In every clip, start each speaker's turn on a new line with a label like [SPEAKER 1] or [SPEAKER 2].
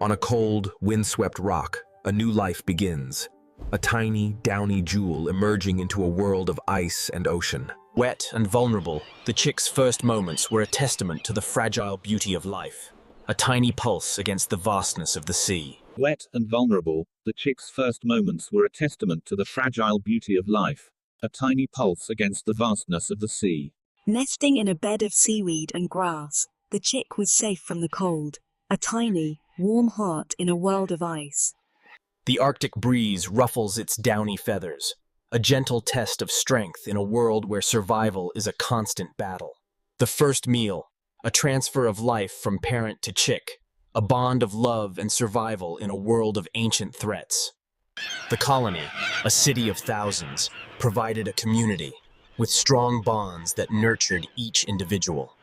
[SPEAKER 1] On a cold, windswept rock, a new life begins. A tiny, downy jewel emerging into a world of ice and ocean.
[SPEAKER 2] Wet and vulnerable, the chick's first moments were a testament to the fragile beauty of life, a tiny pulse against the vastness of the sea.
[SPEAKER 3] Wet and vulnerable, the chick's first moments were a testament to the fragile beauty of life, a tiny pulse against the vastness of the sea.
[SPEAKER 4] Nesting in a bed of seaweed and grass, the chick was safe from the cold, a tiny, warm heart in a world of ice.
[SPEAKER 2] The Arctic breeze ruffles its downy feathers, a gentle test of strength in a world where survival is a constant battle. The first meal, a transfer of life from parent to chick, a bond of love and survival in a world of ancient threats. The colony, a city of thousands, provided a community with strong bonds that nurtured each individual.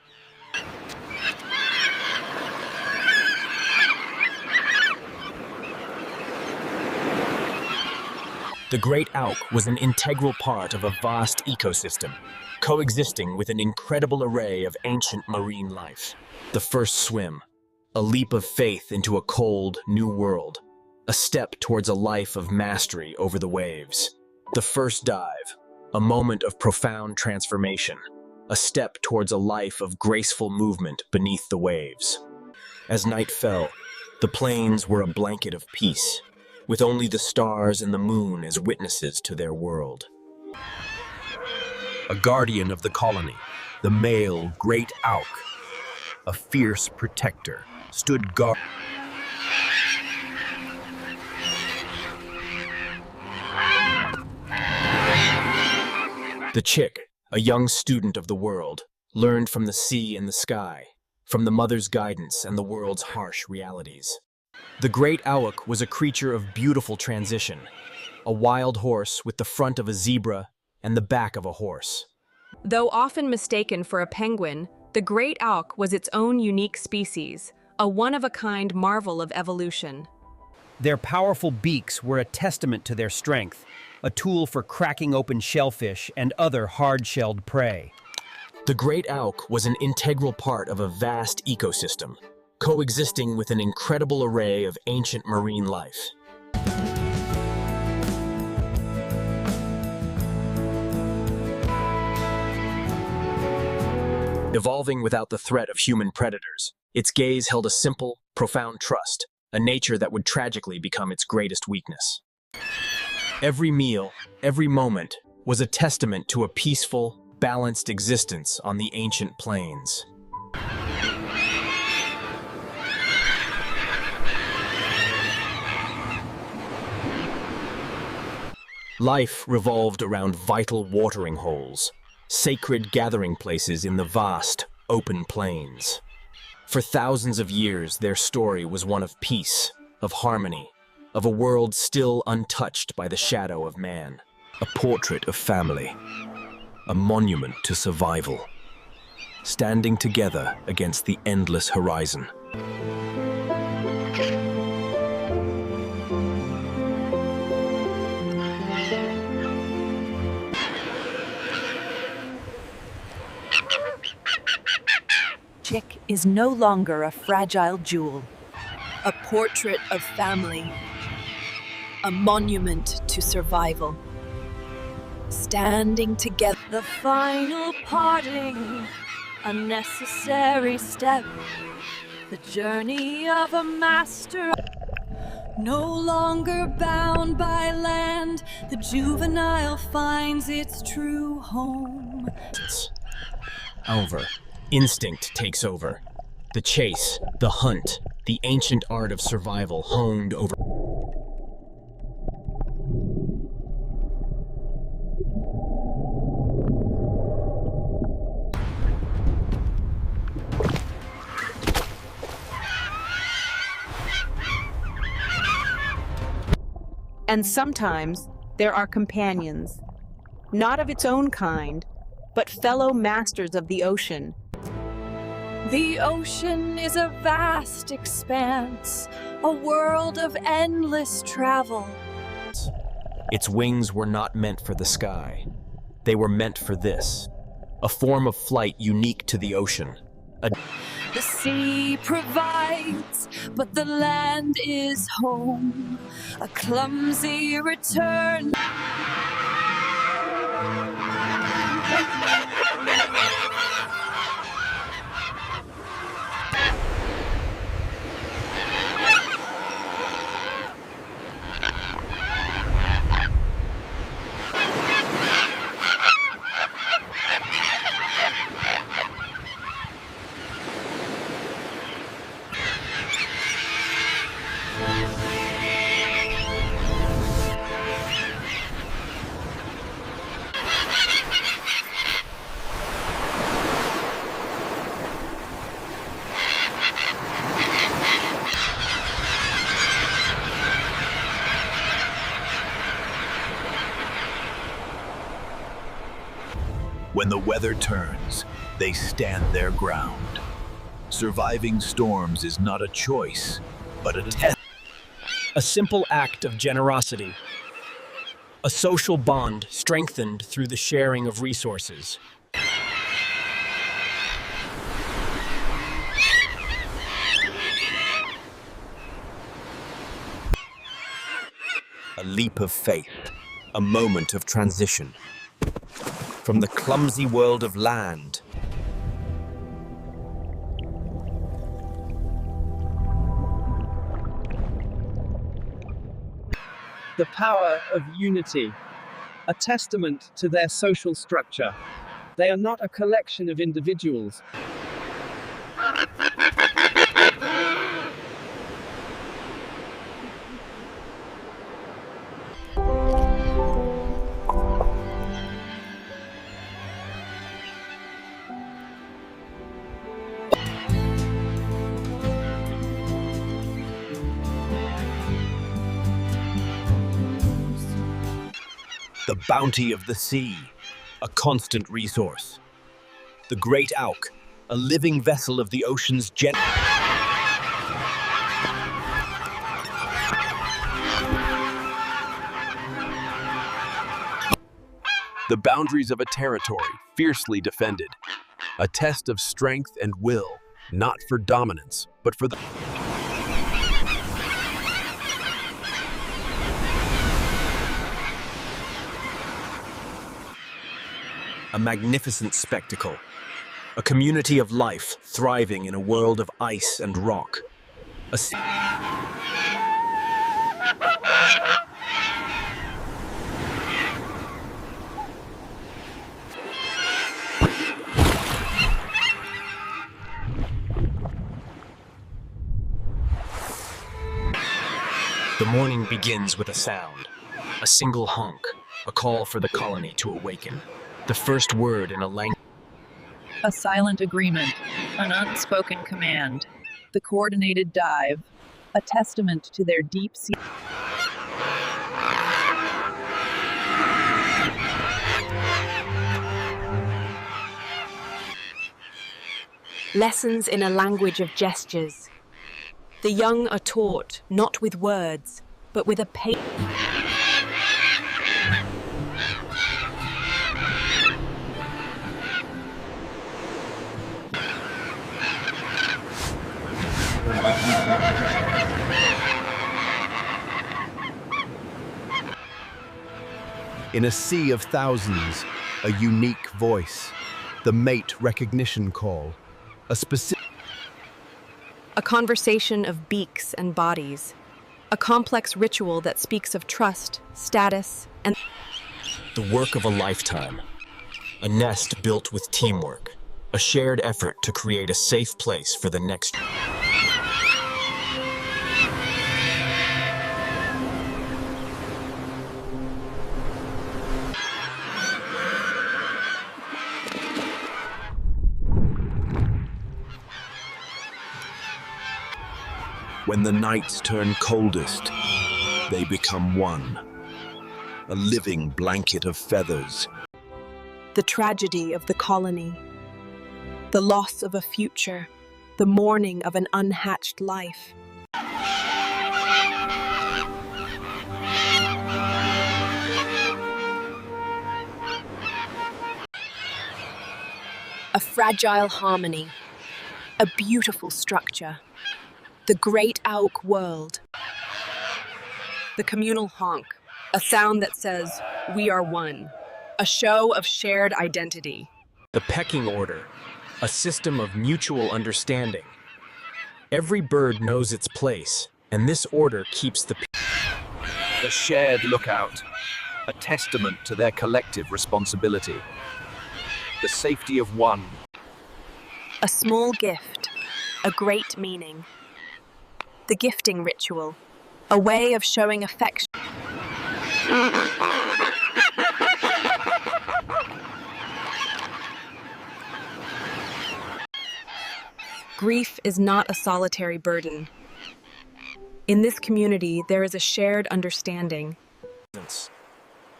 [SPEAKER 2] The Great Auk was an integral part of a vast ecosystem, coexisting with an incredible array of ancient marine life. The first swim, a leap of faith into a cold, new world, a step towards a life of mastery over the waves. The first dive, a moment of profound transformation, a step towards a life of graceful movement beneath the waves. As night fell, the plains were a blanket of peace, with only the stars and the moon as witnesses to their world.
[SPEAKER 1] A guardian of the colony, the male Great Auk, a fierce protector, stood guard.
[SPEAKER 2] The chick, a young student of the world, learned from the sea and the sky, from the mother's guidance and the world's harsh realities. The Great Auk was a creature of beautiful transition, a wild horse with the front of a zebra and the back of a horse.
[SPEAKER 5] Though often mistaken for a penguin, the Great Auk was its own unique species, a one-of-a-kind marvel of evolution.
[SPEAKER 6] Their powerful beaks were a testament to their strength, a tool for cracking open shellfish and other hard-shelled prey.
[SPEAKER 2] The Great Auk was an integral part of a vast ecosystem, coexisting with an incredible array of ancient marine life. Evolving without the threat of human predators, its gaze held a simple, profound trust, a nature that would tragically become its greatest weakness. Every meal, every moment, was a testament to a peaceful, balanced existence on the ancient plains. Life revolved around vital watering holes, sacred gathering places in the vast, open plains. For thousands of years, their story was one of peace, of harmony, of a world still untouched by the shadow of man.
[SPEAKER 1] A portrait of family, a monument to survival, standing together against the endless horizon.
[SPEAKER 7] Chick is no longer a fragile jewel, a portrait of family, a monument to survival. Standing together,
[SPEAKER 8] the final parting, a necessary step, the journey of a master. No longer bound by land, the juvenile finds its true home.
[SPEAKER 2] However, instinct takes over. The chase, the hunt, the ancient art of survival honed over.
[SPEAKER 9] And sometimes there are companions, not of its own kind, but fellow masters of the ocean.
[SPEAKER 8] The ocean is a vast expanse, a world of endless travel.
[SPEAKER 2] Its wings were not meant for the sky. They were meant for this, a form of flight unique to the ocean.
[SPEAKER 8] The sea provides, but the land is home. A clumsy return.
[SPEAKER 1] When the weather turns, they stand their ground. Surviving storms is not a choice, but a test.
[SPEAKER 2] A simple act of generosity. A social bond strengthened through the sharing of resources.
[SPEAKER 1] A leap of faith, a moment of transition. From the clumsy world of land
[SPEAKER 10] the power of unity, a testament to their social structure. They are not a collection of individuals.
[SPEAKER 1] the bounty of the sea, a constant resource. The Great Auk, a living vessel of the ocean's the boundaries of a territory fiercely defended, a test of strength and will, not for dominance, but for the
[SPEAKER 2] a magnificent spectacle, a community of life thriving in a world of ice and rock. The morning begins with a sound, a single honk, a call for the colony to awaken. The first word in a language.
[SPEAKER 11] A silent agreement, an unspoken command, the coordinated dive, a testament to their deep sea.
[SPEAKER 5] Lessons in a language of gestures. The young are taught not with words, but with a pace.
[SPEAKER 1] In a sea of thousands, a unique voice, the mate recognition call, a specific...
[SPEAKER 5] A conversation of beaks and bodies. A complex ritual that speaks of trust, status, and...
[SPEAKER 2] The work of a lifetime. A nest built with teamwork. A shared effort to create a safe place for the next...
[SPEAKER 1] When the nights turn coldest, they become one. A living blanket of feathers.
[SPEAKER 9] The tragedy of the colony. The loss of a future. The mourning of an unhatched life. A fragile harmony.
[SPEAKER 7] A beautiful structure. The Great Auk world.
[SPEAKER 5] The communal honk, a sound that says, "We are one," a show of shared identity.
[SPEAKER 2] The pecking order, a system of mutual understanding. Every bird knows its place, and this order keeps the
[SPEAKER 1] shared lookout, a testament to their collective responsibility. The safety of one.
[SPEAKER 7] A small gift, a great meaning. The gifting ritual, a way of showing affection.
[SPEAKER 5] Grief is not a solitary burden. In this community, there is a shared understanding.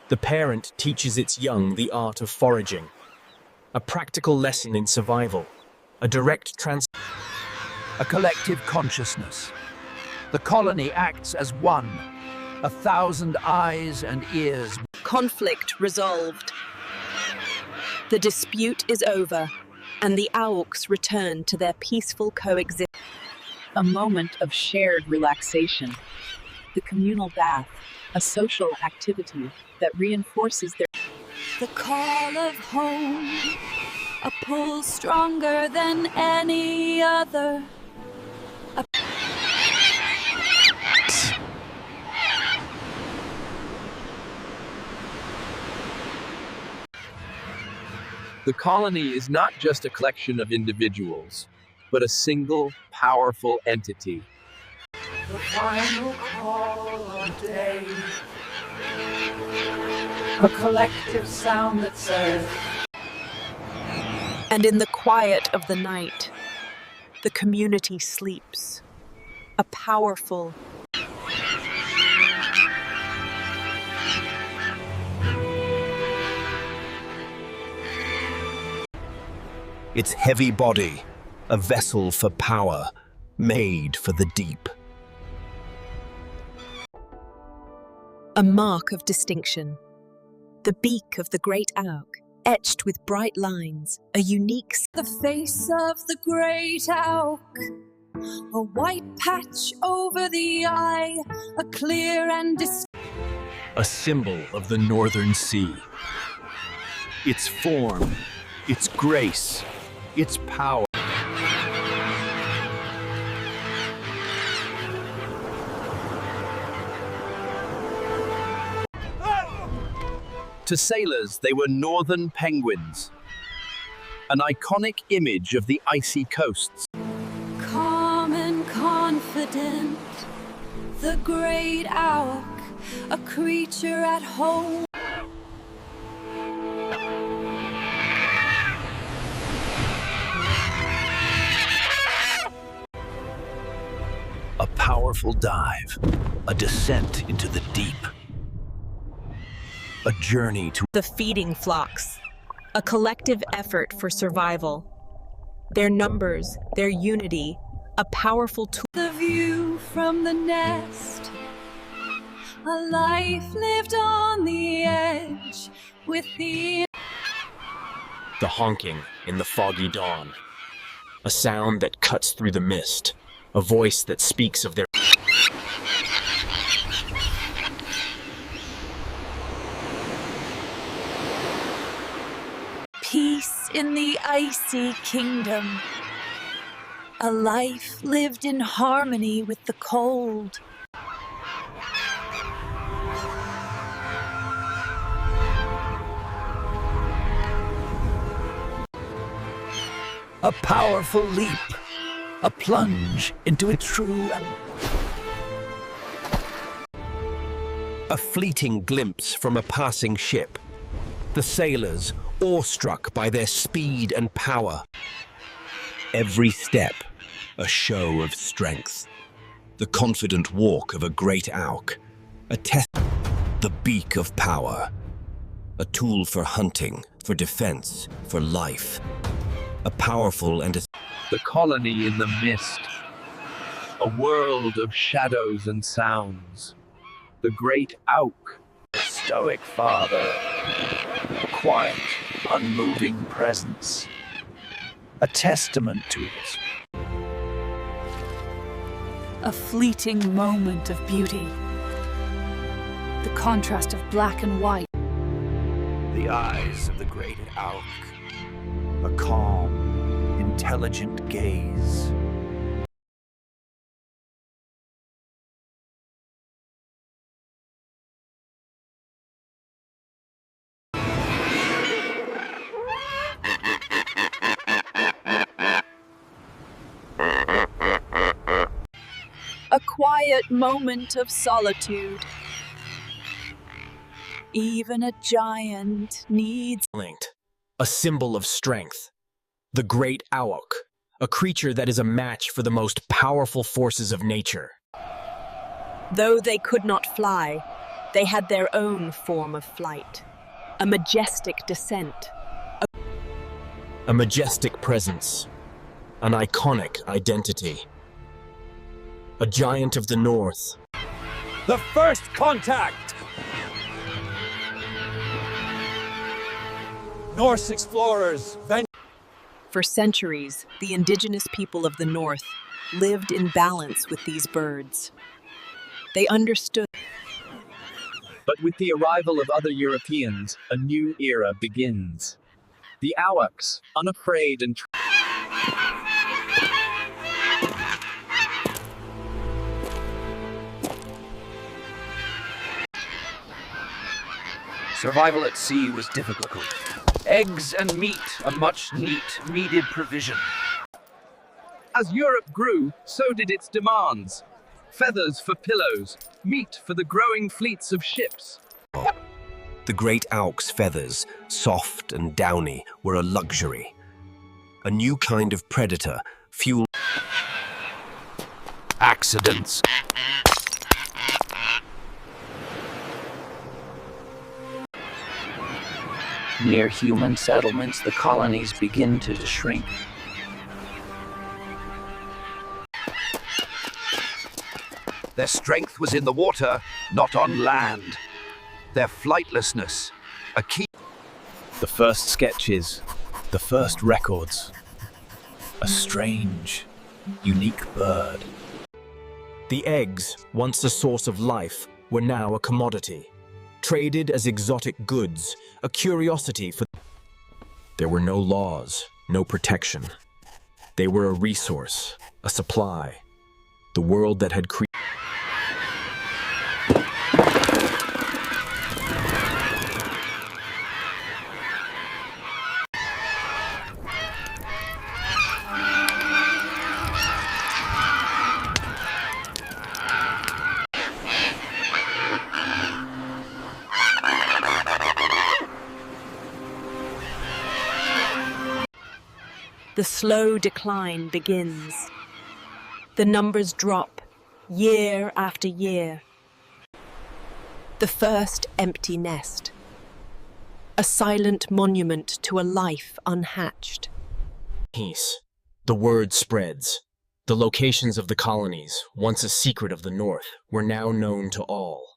[SPEAKER 2] The parent teaches its young the art of foraging, a practical lesson in survival, a direct
[SPEAKER 12] a collective consciousness. The colony acts as one, 1,000 eyes and ears.
[SPEAKER 7] Conflict resolved. The dispute is over, and the Auks return to their peaceful coexistence.
[SPEAKER 11] A moment of shared relaxation. The communal bath, a social activity that reinforces their...
[SPEAKER 8] The call of home, a pull stronger than any other.
[SPEAKER 13] The colony is not just a collection of individuals, but a single, powerful entity.
[SPEAKER 12] The final call of day. A collective sound that says...
[SPEAKER 7] And in the quiet of the night, the community sleeps. A powerful...
[SPEAKER 1] Its heavy body, a vessel for power, made for the deep.
[SPEAKER 7] A mark of distinction. The beak of the Great Auk, etched with bright lines, a unique...
[SPEAKER 8] The face of the Great Auk, a white patch over the eye, a clear and distinct...
[SPEAKER 1] A symbol of the northern sea. Its form, its grace, its power. To sailors, they were northern penguins, an iconic image of the icy coasts.
[SPEAKER 8] Calm and confident, the Great Auk, a creature at home.
[SPEAKER 1] A powerful dive, a descent into the deep. A journey to
[SPEAKER 5] The feeding flocks, a collective effort for survival. Their numbers, their unity, a powerful tool.
[SPEAKER 8] The view from the nest, a life lived on the edge with the...
[SPEAKER 2] The honking in the foggy dawn, a sound that cuts through the mist, a voice that speaks of their...
[SPEAKER 8] Peace in the icy kingdom, a life lived in harmony with the cold.
[SPEAKER 12] A powerful leap, a plunge into a true...
[SPEAKER 1] a fleeting glimpse from a passing ship. The sailors, awestruck by their speed and power. Every step, a show of strength. The confident walk of a Great Auk, a test. The beak of power, a tool for hunting, for defense, for life. A powerful and...
[SPEAKER 13] The colony in the mist, a world of shadows and sounds. The Great Auk,
[SPEAKER 12] a stoic father, a quiet, unmoving presence. A testament to his
[SPEAKER 7] A fleeting moment of beauty. The contrast of black and white.
[SPEAKER 12] The eyes of the Great Auk. A calm, intelligent gaze.
[SPEAKER 7] A quiet moment of solitude. Even a giant needs
[SPEAKER 2] Linked, a symbol of strength. The Great Auk, a creature that is a match for the most powerful forces of nature.
[SPEAKER 9] Though they could not fly, they had their own form of flight. A majestic descent.
[SPEAKER 2] A majestic presence. An iconic identity. A giant of the north.
[SPEAKER 12] The first contact! Norse explorers,
[SPEAKER 9] For centuries, the indigenous people of the north lived in balance with these birds. They understood.
[SPEAKER 10] But with the arrival of other Europeans, a new era begins. The Auks, unafraid and
[SPEAKER 12] survival at sea was difficult. Eggs and meat, a much needed provision.
[SPEAKER 10] As Europe grew, so did its demands. Feathers for pillows, meat for the growing fleets of ships.
[SPEAKER 1] The Great Auk's feathers, soft and downy, were a luxury. A new kind of predator, fueled
[SPEAKER 12] Accidents. Near human settlements, the colonies begin to shrink. Their strength was in the water, not on land. Their flightlessness, a key.
[SPEAKER 2] The first sketches, the first records. A strange, unique bird. The eggs, once a source of life, were now a commodity. Traded as exotic goods, a curiosity for... There were no laws, no protection. They were a resource, a supply. The world that had created...
[SPEAKER 9] The slow decline begins. The numbers drop, year after year. The first empty nest. A silent monument to a life unhatched.
[SPEAKER 2] Peace. The word spreads. The locations of the colonies, once a secret of the North, were now known to all.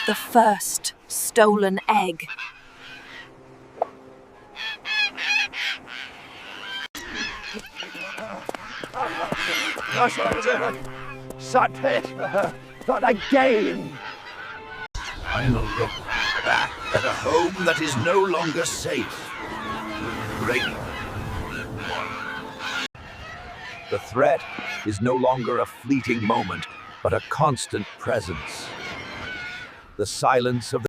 [SPEAKER 7] the first stolen egg.
[SPEAKER 12] Not again! I'll look back at a home that is no longer safe. Great. The threat is no longer a fleeting moment, but a constant presence. The silence of the...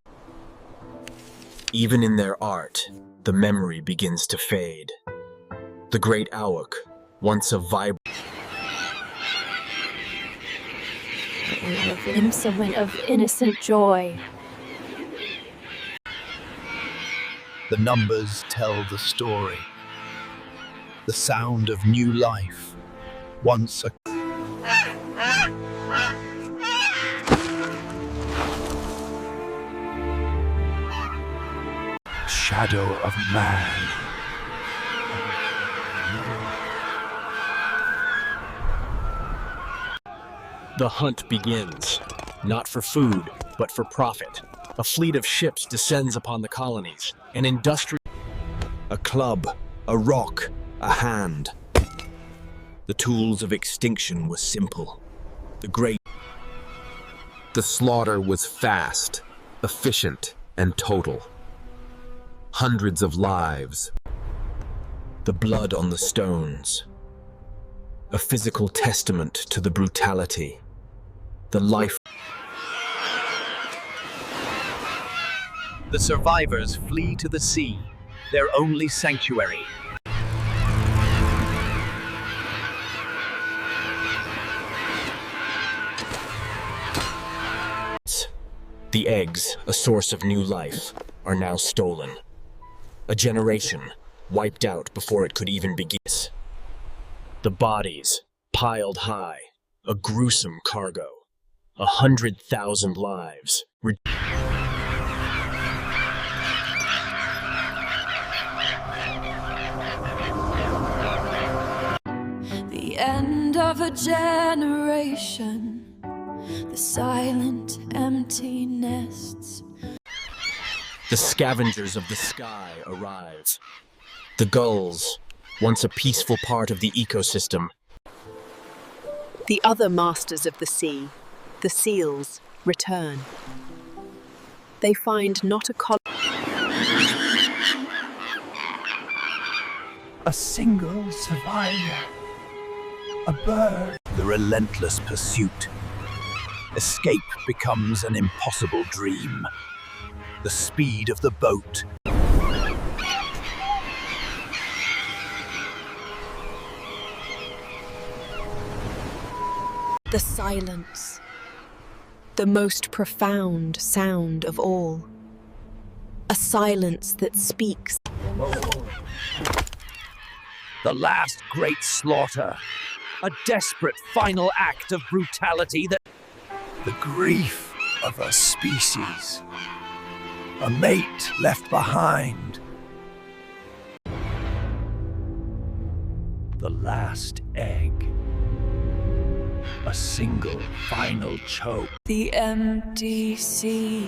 [SPEAKER 2] Even in their art, the memory begins to fade. The Great Auk, once a vibrant...
[SPEAKER 14] A glimpse of innocent joy.
[SPEAKER 12] The numbers tell the story. The sound of new life. Once a... shadow of man.
[SPEAKER 2] The hunt begins, not for food, but for profit. A fleet of ships descends upon the colonies, an industry.
[SPEAKER 1] A club, a rock, a hand. The tools of extinction were simple. The slaughter was fast, efficient, and total. Hundreds of lives. The blood on the stones. A physical testament to the brutality. The life.
[SPEAKER 12] The survivors flee to the sea, their only sanctuary.
[SPEAKER 2] The eggs, a source of new life, are now stolen. A generation wiped out before it could even begin. The bodies, piled high, a gruesome cargo. 100,000 lives.
[SPEAKER 8] The end of a generation, the silent, empty nests.
[SPEAKER 2] The scavengers of the sky arrive. The gulls, once a peaceful part of the ecosystem.
[SPEAKER 9] The other masters of the sea, the seals, return. They find not a
[SPEAKER 12] A single survivor. A bird. The relentless pursuit. Escape becomes an impossible dream. The speed of the boat.
[SPEAKER 9] The silence, the most profound sound of all. A silence that speaks.
[SPEAKER 12] The last great slaughter. A desperate final act of brutality that... The grief of a species. A mate left behind. The last egg. A single final choke.
[SPEAKER 8] The empty sea.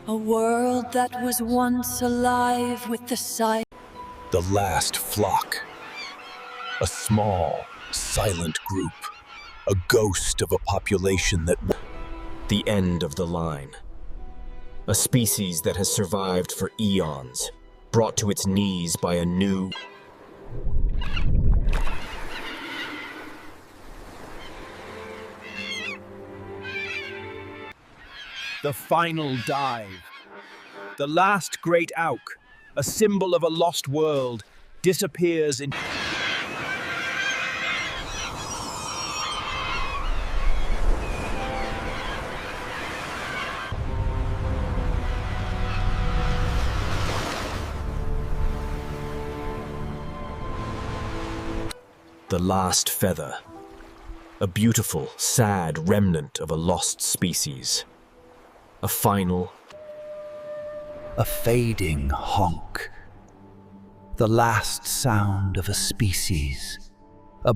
[SPEAKER 8] A world that was once alive with the sight.
[SPEAKER 1] The last flock. A small, silent group. A ghost of a population that...
[SPEAKER 2] The end of the line. A species that has survived for eons, brought to its knees by a new...
[SPEAKER 6] The final dive. The last Great Auk, a symbol of a lost world, disappears in...
[SPEAKER 2] The last feather. A beautiful, sad remnant of a lost species. A final...
[SPEAKER 12] A fading honk. The last sound of a species. A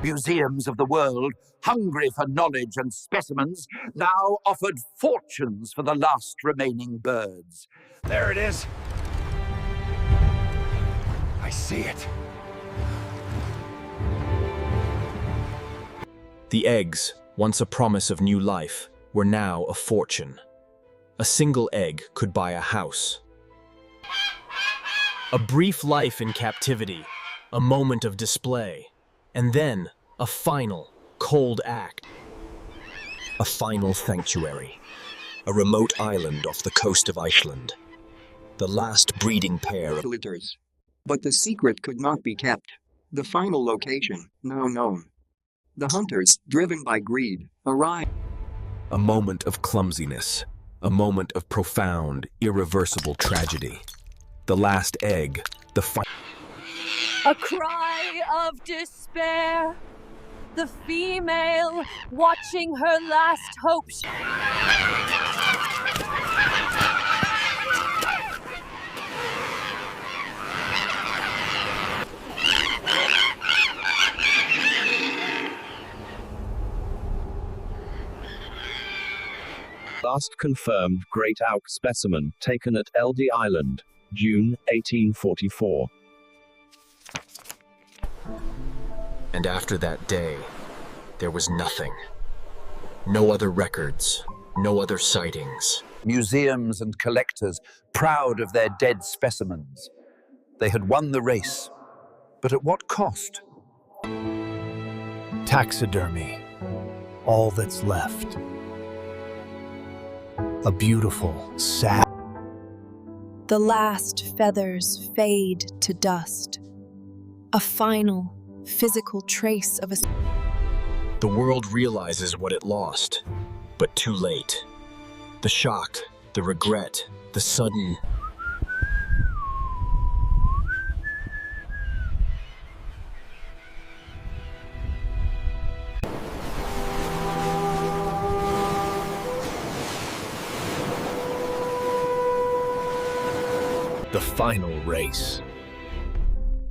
[SPEAKER 15] Museums of the world, hungry for knowledge and specimens, now offered fortunes for the last remaining birds.
[SPEAKER 12] There it is. I see it.
[SPEAKER 2] The eggs, once a promise of new life, were now a fortune. A single egg could buy a house. A brief life in captivity, a moment of display, and then a final, cold act. A final sanctuary. A remote island off the coast of Iceland. The last breeding pair of...
[SPEAKER 16] But the secret could not be kept. The final location, now known. The hunters, driven by greed, arrive.
[SPEAKER 1] A moment of clumsiness.
[SPEAKER 2] a moment of profound, irreversible tragedy. The last egg, the
[SPEAKER 8] A cry of despair. The female watching her last hope.
[SPEAKER 3] Last confirmed Great Auk specimen taken at LD Island, June 1844.
[SPEAKER 2] And after that day, there was nothing. No other records, no other sightings.
[SPEAKER 15] Museums and collectors proud of their dead specimens. They had won the race, but at what cost?
[SPEAKER 12] Taxidermy. All that's left. A beautiful, sad.
[SPEAKER 7] The last feathers fade to dust. A final, physical trace of a...
[SPEAKER 2] The world realizes what it lost, but too late. The shock, the regret, the sudden...
[SPEAKER 12] The final race.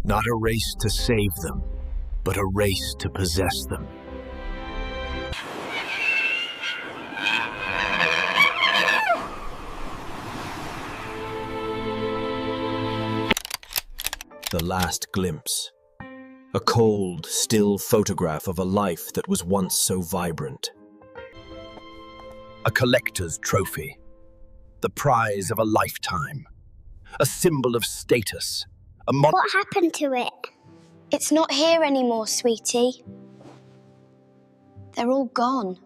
[SPEAKER 12] Not a race to save them, but a race to possess them.
[SPEAKER 2] The last glimpse. A cold, still photograph of a life that was once so vibrant.
[SPEAKER 6] A collector's trophy. The prize of a lifetime. A symbol of status.
[SPEAKER 17] What happened to it? It's not here anymore, sweetie. They're all gone.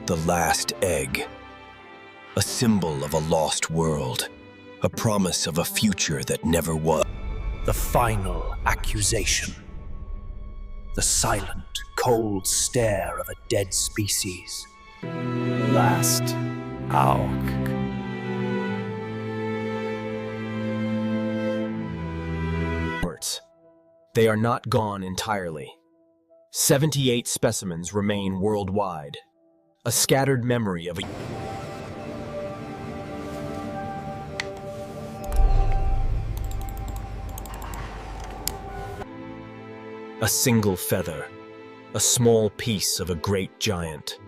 [SPEAKER 2] The last egg. A symbol of a lost world. A promise of a future that never was.
[SPEAKER 12] The final accusation. The silent, cold stare of a dead species. Last Auk.
[SPEAKER 2] They are not gone entirely. 78 specimens remain worldwide. A scattered memory of a single feather, a small piece of a great giant,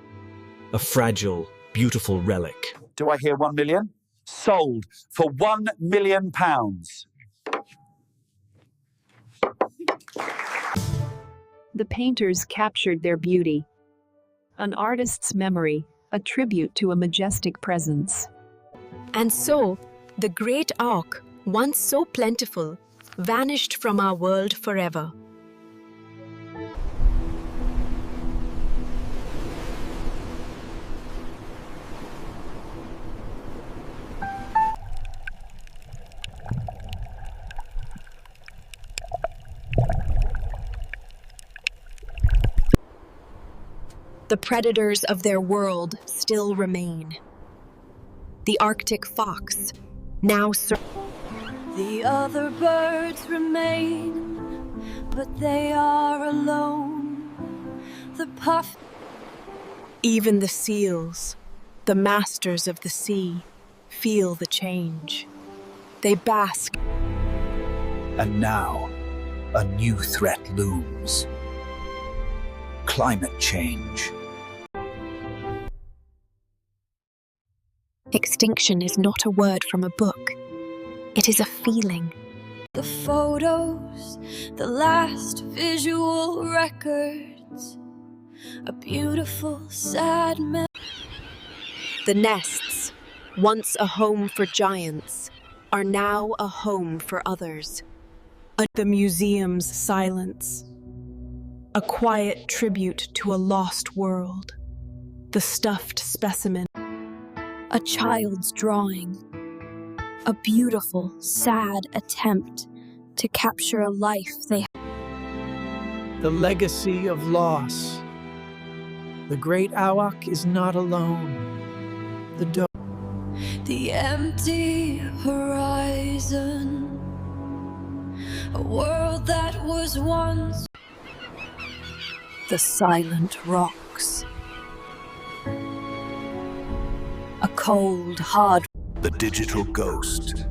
[SPEAKER 2] a fragile, beautiful relic.
[SPEAKER 15] Do I hear 1 million? Sold for £1 million.
[SPEAKER 11] The painters captured their beauty. An artist's memory, a tribute to a majestic presence.
[SPEAKER 5] And so, the Great Auk, once so plentiful, vanished from our world forever. The predators of their world still remain. The Arctic fox, now
[SPEAKER 8] The other birds remain, but they are alone. The puff.
[SPEAKER 7] Even the seals, the masters of the sea, feel the change. They bask.
[SPEAKER 12] And now, a new threat looms. Climate change.
[SPEAKER 7] Extinction is not a word from a book. It is a feeling.
[SPEAKER 8] The photos, the last visual records, a beautiful, sad memory.
[SPEAKER 7] The nests, once a home for giants,
[SPEAKER 9] are now a home for others. The museum's silence, a quiet tribute to a lost world. The stuffed specimen,
[SPEAKER 14] A child's drawing. A beautiful, sad attempt to capture a life they
[SPEAKER 6] The legacy of loss. The Great Auk is not alone.
[SPEAKER 8] The empty horizon, a world that was once.
[SPEAKER 7] The silent rocks. A cold, hard.
[SPEAKER 12] The digital ghost.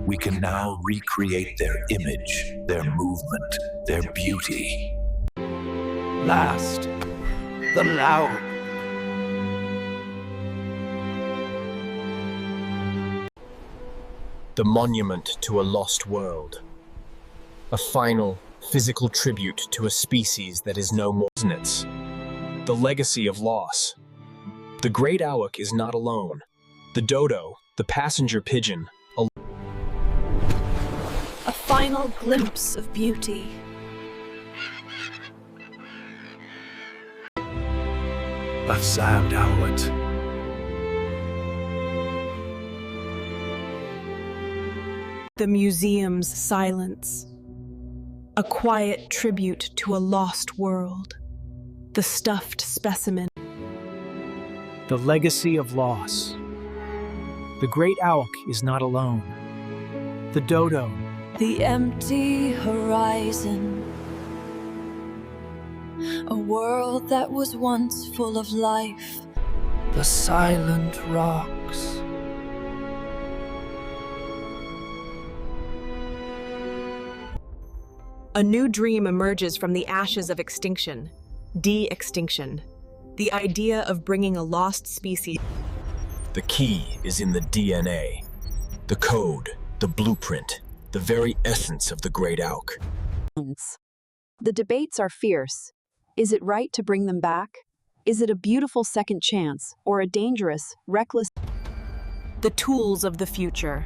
[SPEAKER 12] We can now recreate their image, their movement, their beauty.
[SPEAKER 6] Last, the loud.
[SPEAKER 2] The monument to a lost world. A final, physical tribute to a species that is no more. The legacy of loss. The Great Auk is not alone. The dodo, the passenger pigeon,
[SPEAKER 7] A final glimpse of beauty.
[SPEAKER 12] A sound outlet.
[SPEAKER 9] The museum's silence, a quiet tribute to a lost world. The stuffed specimen.
[SPEAKER 6] The legacy of loss. The Great Auk is not alone. The dodo.
[SPEAKER 8] The empty horizon, a world that was once full of life.
[SPEAKER 12] The silent rocks.
[SPEAKER 5] A new dream emerges from the ashes of extinction, de-extinction. The idea of bringing a lost species.
[SPEAKER 2] The key is in the DNA, the code, the blueprint, the very essence of the Great Auk.
[SPEAKER 9] The debates are fierce. Is it right to bring them back? Is it a beautiful second chance or a dangerous, reckless?
[SPEAKER 5] The tools of the future.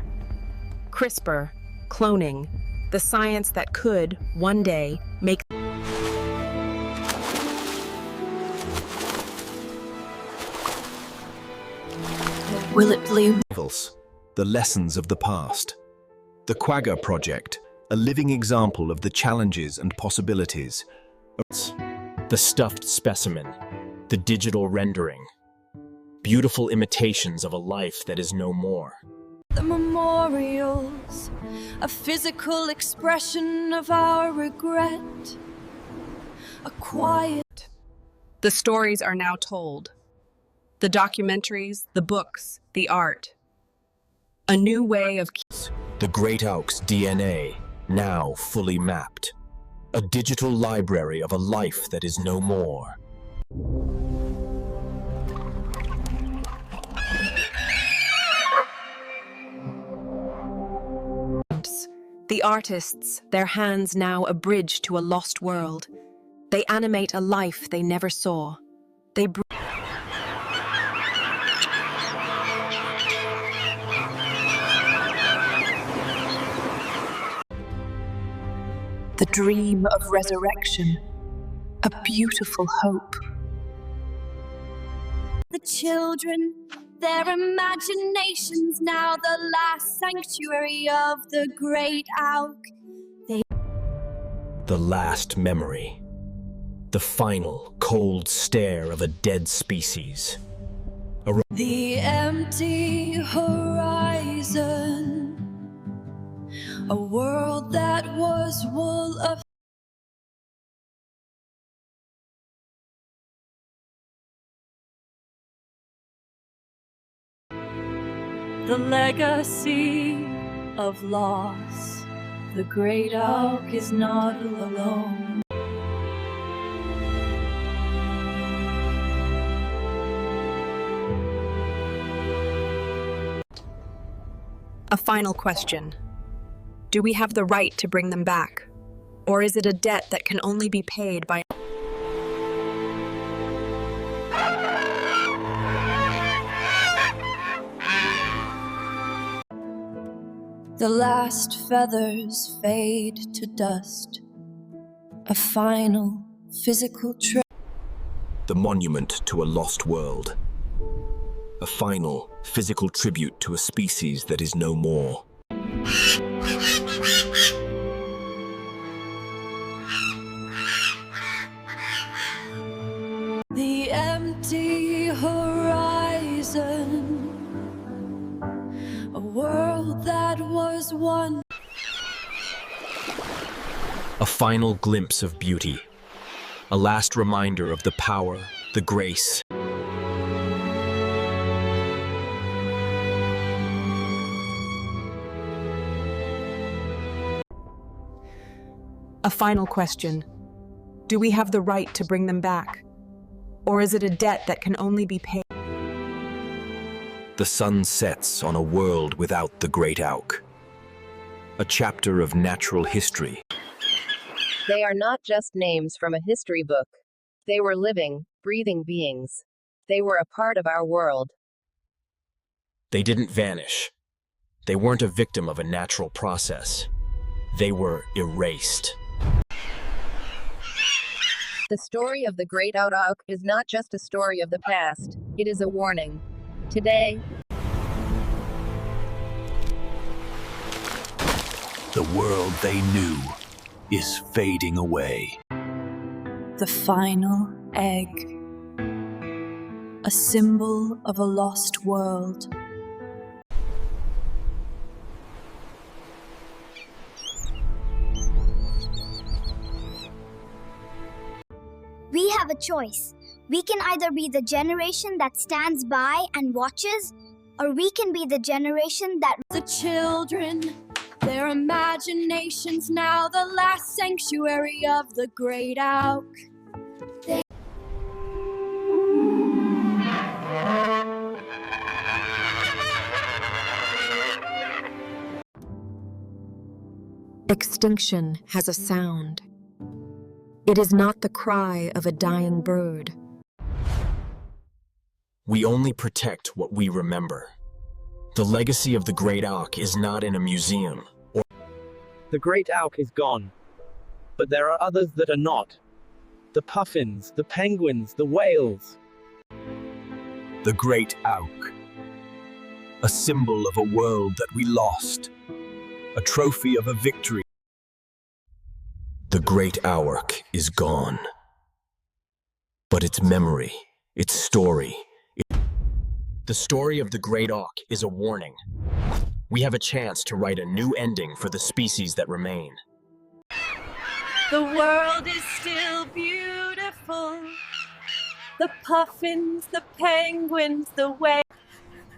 [SPEAKER 5] CRISPR, cloning, the science that could, one day, make.
[SPEAKER 14] Will it bloom?
[SPEAKER 1] The lessons of the past. The Quagga Project, a living example of the challenges and possibilities.
[SPEAKER 2] The stuffed specimen, the digital rendering, beautiful imitations of a life that is no more.
[SPEAKER 8] The memorials, a physical expression of our regret. A quiet.
[SPEAKER 5] The stories are now told. The documentaries, the books, the art. A new way of.
[SPEAKER 2] The Great Auk's DNA, now fully mapped. A digital library of a life that is no more.
[SPEAKER 5] The artists, their hands now a bridge to a lost world. They animate a life they never saw. They
[SPEAKER 7] The dream of resurrection, a beautiful hope.
[SPEAKER 8] The children, their imaginations, now the last sanctuary of the Great Auk.
[SPEAKER 2] The last memory. The final, cold stare of a dead species.
[SPEAKER 8] The empty horizon, a world that was full of. The legacy of loss. The Great Auk is not alone.
[SPEAKER 5] A final question. Do we have the right to bring them back? Or is it a debt that can only be paid by...
[SPEAKER 8] The last feathers fade to dust. A final physical
[SPEAKER 2] The monument to a lost world. A final physical tribute to a species that is no more.
[SPEAKER 8] The empty horizon, a world that was one.
[SPEAKER 2] A final glimpse of beauty. A last reminder of the power, the grace.
[SPEAKER 9] A final question. Do we have the right to bring them back? Or is it a debt that can only be paid?
[SPEAKER 2] The sun sets on a world without the Great Auk. A chapter of natural history.
[SPEAKER 11] They are not just names from a history book. They were living, breathing beings. They were a part of our world.
[SPEAKER 2] They didn't vanish. They weren't a victim of a natural process. They were erased.
[SPEAKER 11] The story of the Great Auk is not just a story of the past, it is a warning. Today,
[SPEAKER 12] The world they knew is fading away.
[SPEAKER 8] The final egg, a symbol of a lost world.
[SPEAKER 17] We have a choice. We can either be the generation that stands by and watches, or we can be the generation that...
[SPEAKER 8] The children, their imaginations now the last sanctuary of the Great Auk.
[SPEAKER 18] Extinction has a sound. It is not the cry of a dying bird.
[SPEAKER 2] We only protect what we remember. The legacy of the Great Auk is not in a museum.
[SPEAKER 10] The Great Auk is gone. But there are others that are not. The puffins, the penguins, the whales.
[SPEAKER 6] The Great Auk. A symbol of a world that we lost. A trophy of a victory.
[SPEAKER 2] The Great Auk is gone. But its memory, its story. The story of the Great Auk is a warning. We have a chance to write a new ending for the species that remain.
[SPEAKER 8] The world is still beautiful. The puffins, the penguins, the whales.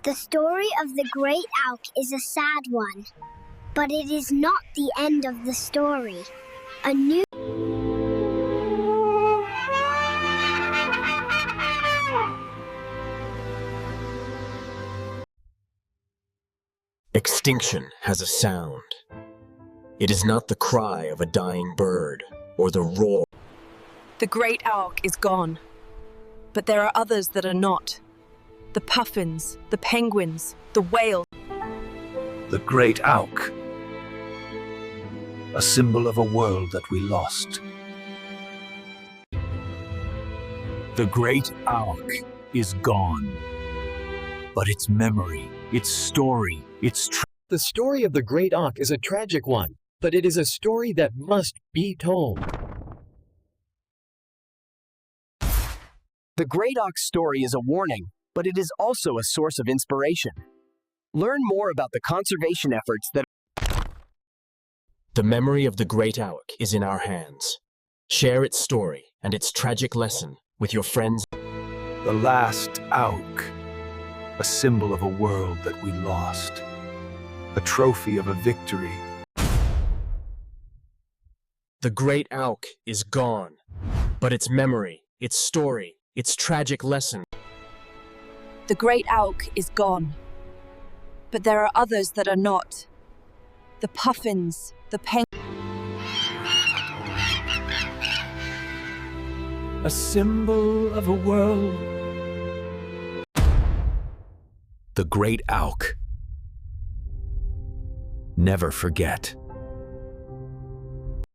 [SPEAKER 17] The story of the Great Auk is a sad one, but it is not the end of the story. A new...
[SPEAKER 2] Extinction has a sound. It is not the cry of a dying bird or the roar.
[SPEAKER 7] The Great Auk is gone, but there are others that are not. The puffins, the penguins, the whales.
[SPEAKER 12] The Great Auk. A symbol of a world that we lost.
[SPEAKER 6] The Great Auk is gone. But its memory, its story,
[SPEAKER 19] The story of the Great Auk is a tragic one, but it is a story that must be told.
[SPEAKER 20] The Great Auk's story is a warning, but it is also a source of inspiration. Learn more about the conservation efforts that...
[SPEAKER 2] The memory of the Great Auk is in our hands. Share its story and its tragic lesson with your friends.
[SPEAKER 12] The last Auk. A symbol of a world that we lost. A trophy of a victory.
[SPEAKER 2] The Great Auk is gone, but its memory, its story, its tragic lesson.
[SPEAKER 7] The Great Auk is gone, but there are others that are not. The puffins, the penguins.
[SPEAKER 6] a symbol of a world.
[SPEAKER 12] The Great Auk.
[SPEAKER 1] Never forget.